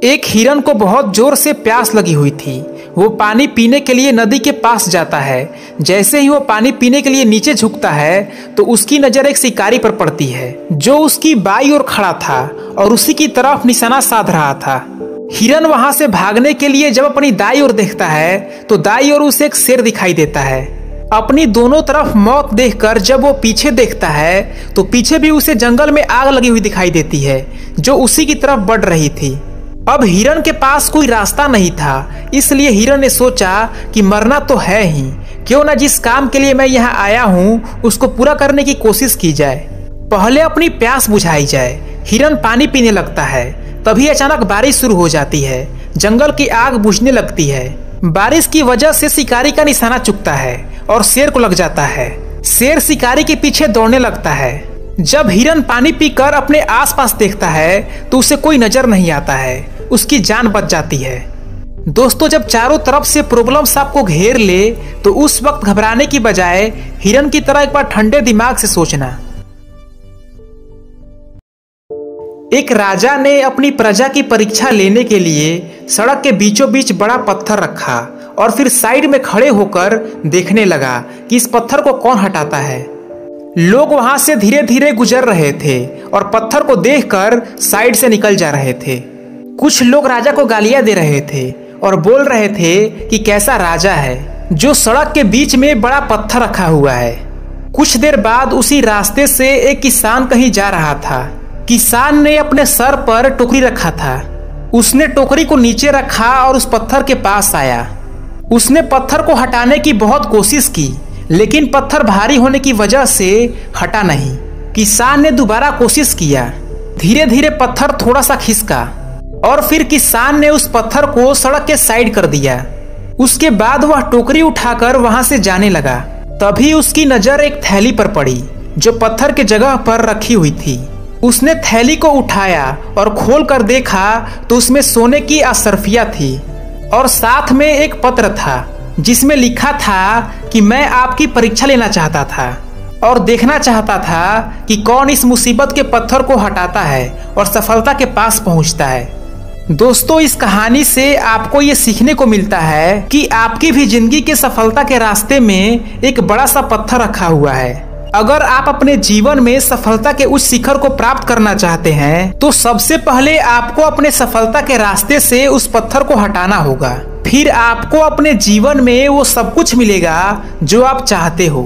एक हिरन को बहुत जोर से प्यास लगी हुई थी। वो पानी पीने के लिए नदी के पास जाता है। जैसे ही वो पानी पीने के लिए नीचे झुकता है तो उसकी नजर एक शिकारी पर पड़ती है जो उसकी बाईं ओर खड़ा था और उसी की तरफ निशाना साध रहा था। हिरन वहां से भागने के लिए जब अपनी दाईं ओर देखता है तो दाईं ओर उसे एक शेर दिखाई देता है। अपनी दोनों तरफ मौत देखकर जब वो पीछे देखता है तो पीछे भी उसे जंगल में आग लगी हुई दिखाई देती है जो उसी की तरफ बढ़ रही थी। अब हिरन के पास कोई रास्ता नहीं था, इसलिए हिरन ने सोचा कि मरना तो है ही, क्यों ना जिस काम के लिए मैं यहाँ आया हूँ उसको पूरा करने की कोशिश की जाए। पहले अपनी प्यास बुझाई जाए। हिरन पानी पीने लगता है। तभी अचानक बारिश शुरू हो जाती है। जंगल की आग बुझने लगती है। बारिश की वजह से शिकारी का निशाना चुकता है और शेर को लग जाता है। शेर शिकारी के पीछे दौड़ने लगता है। जब हिरन पानी पीकर अपने आसपास देखता है तो उसे कोई नजर नहीं आता है। उसकी जान बच जाती है। दोस्तों, जब चारों तरफ से प्रॉब्लम्स आपको घेर ले तो उस वक्त घबराने की बजाय हिरन की तरह एक बार ठंडे दिमाग से सोचना। एक राजा ने अपनी प्रजा की परीक्षा लेने के लिए सड़क के बीचों बीच बड़ा पत्थर रखा और फिर साइड में खड़े होकर देखने लगा कि इस पत्थर को कौन हटाता है। लोग वहां से धीरे धीरे गुजर रहे थे और पत्थर को देखकर साइड से निकल जा रहे थे। कुछ लोग राजा को गालियां दे रहे थे और बोल रहे थे कि कैसा राजा है जो सड़क के बीच में बड़ा पत्थर रखा हुआ है। कुछ देर बाद उसी रास्ते से एक किसान कहीं जा रहा था। किसान ने अपने सर पर टोकरी रखा था। उसने टोकरी को नीचे रखा और उस पत्थर के पास आया। उसने पत्थर को हटाने की बहुत कोशिश की, लेकिन पत्थर भारी होने की वजह से हटा नहीं। किसान ने दोबारा कोशिश किया। धीरे धीरे पत्थर थोड़ा सा खिसका और फिर किसान ने उस पत्थर को सड़क के साइड कर दिया। उसके बाद वह टोकरी उठाकर वहां से जाने लगा। तभी उसकी नजर एक थैली पर पड़ी जो पत्थर के जगह पर रखी हुई थी। उसने थैली को उठाया और खोल कर देखा तो उसमें सोने की अशर्फियां थी और साथ में एक पत्र था जिसमें लिखा था कि मैं आपकी परीक्षा लेना चाहता था और देखना चाहता था कि कौन इस मुसीबत के पत्थर को हटाता है और सफलता के पास पहुंचता है। दोस्तों, इस कहानी से आपको ये सीखने को मिलता है कि आपकी भी जिंदगी के सफलता के रास्ते में एक बड़ा सा पत्थर रखा हुआ है। अगर आप अपने जीवन में सफलता के उस शिखर को प्राप्त करना चाहते हैं तो सबसे पहले आपको अपने सफलता के रास्ते से उस पत्थर को हटाना होगा। फिर आपको अपने जीवन में वो सब कुछ मिलेगा जो आप चाहते हो।